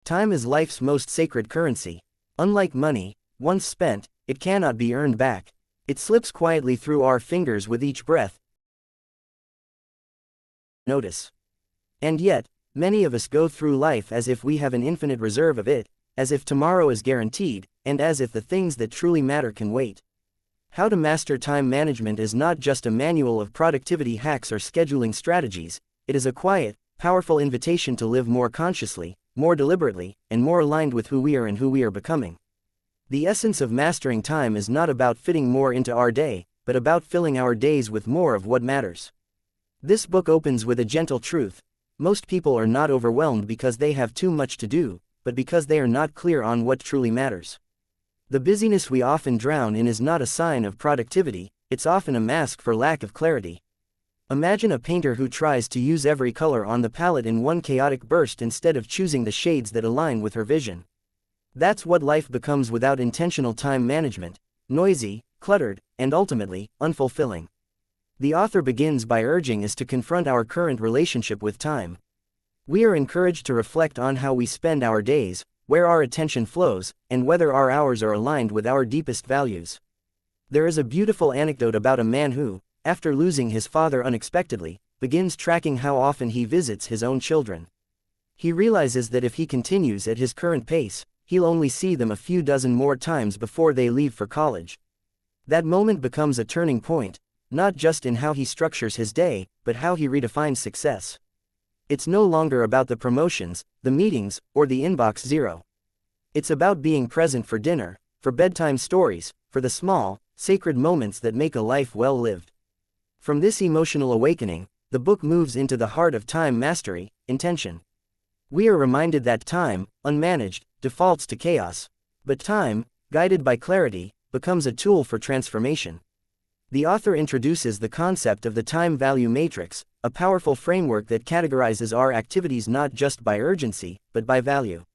Time is life's most sacred currency. Unlike money, once spent, it cannot be earned back. It slips quietly through our fingers with each breath. Notice. And yet, many of us go through life as if we have an infinite reserve of it, as if tomorrow is guaranteed, and as if the things that truly matter can wait. How to master time management is not just a manual of productivity hacks or scheduling strategies, it is a quiet, powerful invitation to live more consciously, more deliberately, and more aligned with who we are and who we are becoming. The essence of mastering time is not about fitting more into our day, but about filling our days with more of what matters. This book opens with a gentle truth. Most people are not overwhelmed because they have too much to do, but because they are not clear on what truly matters. The busyness we often drown in is not a sign of productivity, it's often a mask for lack of clarity. Imagine a painter who tries to use every color on the palette in one chaotic burst instead of choosing the shades that align with her vision. That's what life becomes without intentional time management: noisy, cluttered, and ultimately, unfulfilling. The author begins by urging us to confront our current relationship with time. We are encouraged to reflect on how we spend our days, where our attention flows, and whether our hours are aligned with our deepest values. There is a beautiful anecdote about a man who, after losing his father unexpectedly, begins tracking how often he visits his own children. He realizes that if he continues at his current pace, he'll only see them a few dozen more times before they leave for college. That moment becomes a turning point, not just in how he structures his day, but how he redefines success. It's no longer about the promotions, the meetings, or the inbox zero. It's about being present for dinner, for bedtime stories, for the small, sacred moments that make a life well lived. From this emotional awakening, the book moves into the heart of time mastery: intention. We are reminded that time, unmanaged, defaults to chaos. But time, guided by clarity, becomes a tool for transformation. The author introduces the concept of the time value matrix, a powerful framework that categorizes our activities not just by urgency, but by value.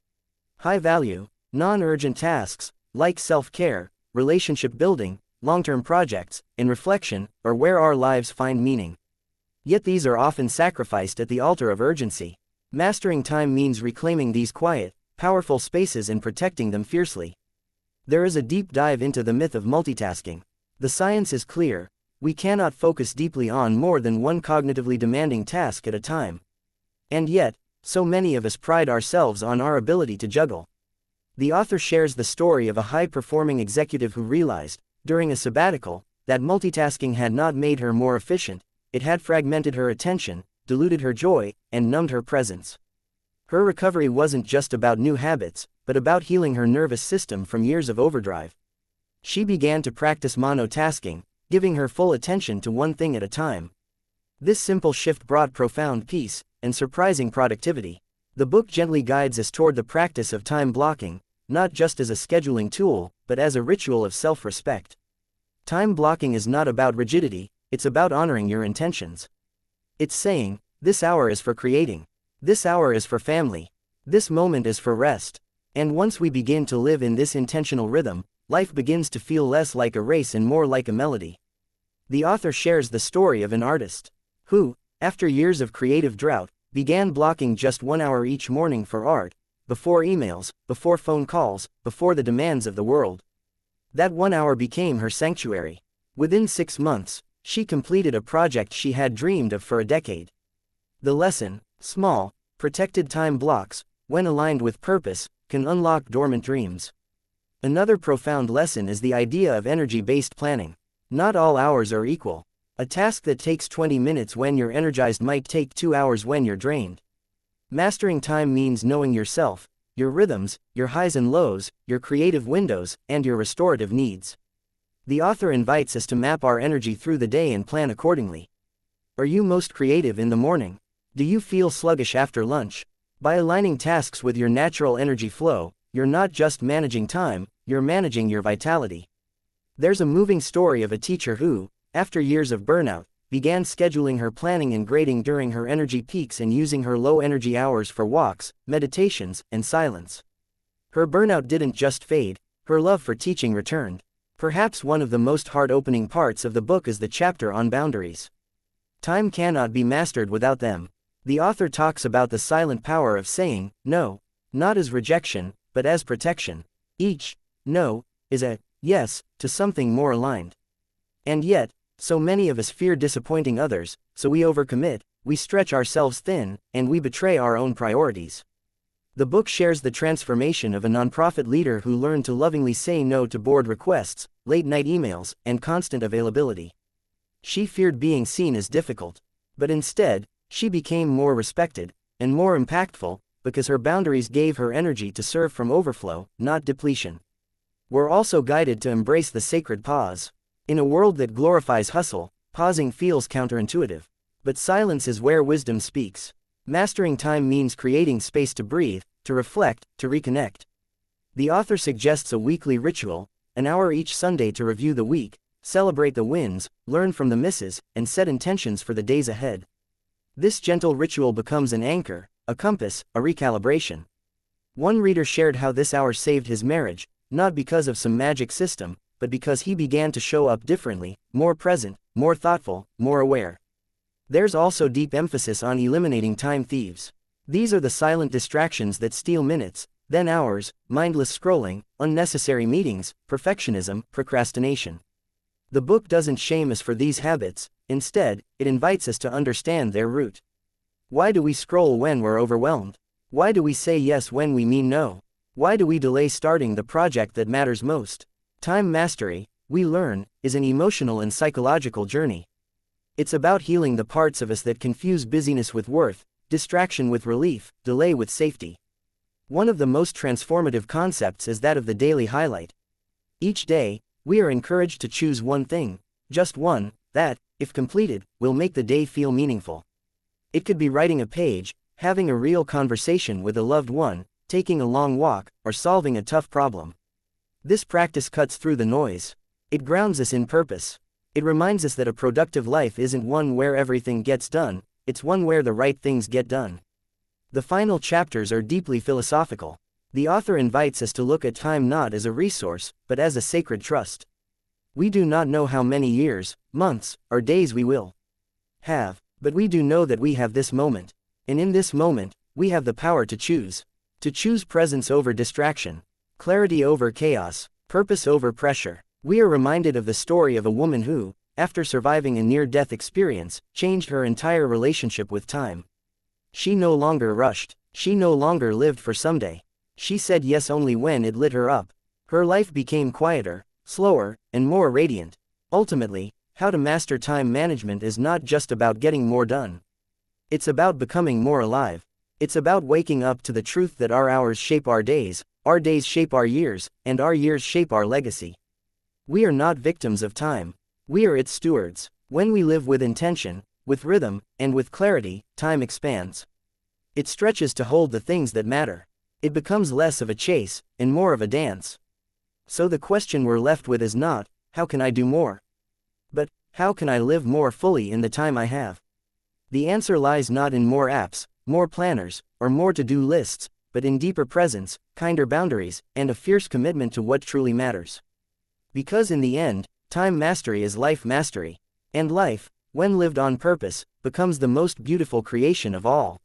High value, non-urgent tasks, like self-care, relationship building, long-term projects, and reflection, are where our lives find meaning. Yet these are often sacrificed at the altar of urgency. Mastering time means reclaiming these quiet, powerful spaces and protecting them fiercely. There is a deep dive into the myth of multitasking. The science is clear: we cannot focus deeply on more than one cognitively demanding task at a time. And yet, so many of us pride ourselves on our ability to juggle. The author shares the story of a high-performing executive who realized, during a sabbatical, that multitasking had not made her more efficient, it had fragmented her attention, diluted her joy, and numbed her presence. Her recovery wasn't just about new habits, but about healing her nervous system from years of overdrive. She began to practice monotasking, giving her full attention to one thing at a time. This simple shift brought profound peace and surprising productivity. The book gently guides us toward the practice of time blocking, not just as a scheduling tool, but as a ritual of self-respect. Time blocking is not about rigidity, it's about honoring your intentions. It's saying, this hour is for creating. This hour is for family. This moment is for rest. And once we begin to live in this intentional rhythm, life begins to feel less like a race and more like a melody. The author shares the story of an artist who, after years of creative drought, began blocking just 1 hour each morning for art, before emails, before phone calls, before the demands of the world. That 1 hour became her sanctuary. Within 6 months, she completed a project she had dreamed of for a decade. The lesson: small, protected time blocks, when aligned with purpose, can unlock dormant dreams. Another profound lesson is the idea of energy-based planning. Not all hours are equal. A task that takes 20 minutes when you're energized might take 2 hours when you're drained. Mastering time means knowing yourself, your rhythms, your highs and lows, your creative windows, and your restorative needs. The author invites us to map our energy through the day and plan accordingly. Are you most creative in the morning? Do you feel sluggish after lunch? By aligning tasks with your natural energy flow, you're not just managing time, you're managing your vitality. There's a moving story of a teacher who, after years of burnout, began scheduling her planning and grading during her energy peaks and using her low-energy hours for walks, meditations, and silence. Her burnout didn't just fade, her love for teaching returned. Perhaps one of the most heart-opening parts of the book is the chapter on boundaries. Time cannot be mastered without them. The author talks about the silent power of saying no. not as rejection, but as protection. Each no is a yes to something more aligned. And yet, so many of us fear disappointing others, so we overcommit, we stretch ourselves thin, and we betray our own priorities. The book shares the transformation of a nonprofit leader who learned to lovingly say no to board requests, late-night emails, and constant availability. She feared being seen as difficult. But instead, she became more respected, and more impactful, because her boundaries gave her energy to serve from overflow, not depletion. We're also guided to embrace the sacred pause. In a world that glorifies hustle, pausing feels counterintuitive. But silence is where wisdom speaks. Mastering time means creating space to breathe, to reflect, to reconnect. The author suggests a weekly ritual, an hour each Sunday to review the week, celebrate the wins, learn from the misses, and set intentions for the days ahead. This gentle ritual becomes an anchor, a compass, a recalibration. One reader shared how this hour saved his marriage, not because of some magic system, but because he began to show up differently, more present, more thoughtful, more aware. There's also deep emphasis on eliminating time thieves. These are the silent distractions that steal minutes, then hours, mindless scrolling, unnecessary meetings, perfectionism, procrastination. The book doesn't shame us for these habits, instead, it invites us to understand their root. Why do we scroll when we're overwhelmed? Why do we say yes when we mean no? Why do we delay starting the project that matters most? Time mastery, we learn, is an emotional and psychological journey. It's about healing the parts of us that confuse busyness with worth, distraction with relief, delay with safety. One of the most transformative concepts is that of the daily highlight. Each day, we are encouraged to choose one thing, just one, that, if completed, will make the day feel meaningful. It could be writing a page, having a real conversation with a loved one, taking a long walk, or solving a tough problem. This practice cuts through the noise. It grounds us in purpose. It reminds us that a productive life isn't one where everything gets done, it's one where the right things get done. The final chapters are deeply philosophical. The author invites us to look at time not as a resource, but as a sacred trust. We do not know how many years, months, or days we will have, but we do know that we have this moment. And in this moment, we have the power to choose. To choose presence over distraction, clarity over chaos, purpose over pressure. We are reminded of the story of a woman who, after surviving a near-death experience, changed her entire relationship with time. She no longer rushed. She no longer lived for someday. She said yes only when it lit her up. Her life became quieter, slower, and more radiant. Ultimately, how to master time management is not just about getting more done. It's about becoming more alive. It's about waking up to the truth that our hours shape our days shape our years, and our years shape our legacy. We are not victims of time. We are its stewards. When we live with intention, with rhythm, and with clarity, time expands. It stretches to hold the things that matter. It becomes less of a chase, and more of a dance. So the question we're left with is not, how can I do more? But, how can I live more fully in the time I have? The answer lies not in more apps, more planners, or more to-do lists, but in deeper presence, kinder boundaries, and a fierce commitment to what truly matters. Because in the end, time mastery is life mastery. And life, when lived on purpose, becomes the most beautiful creation of all.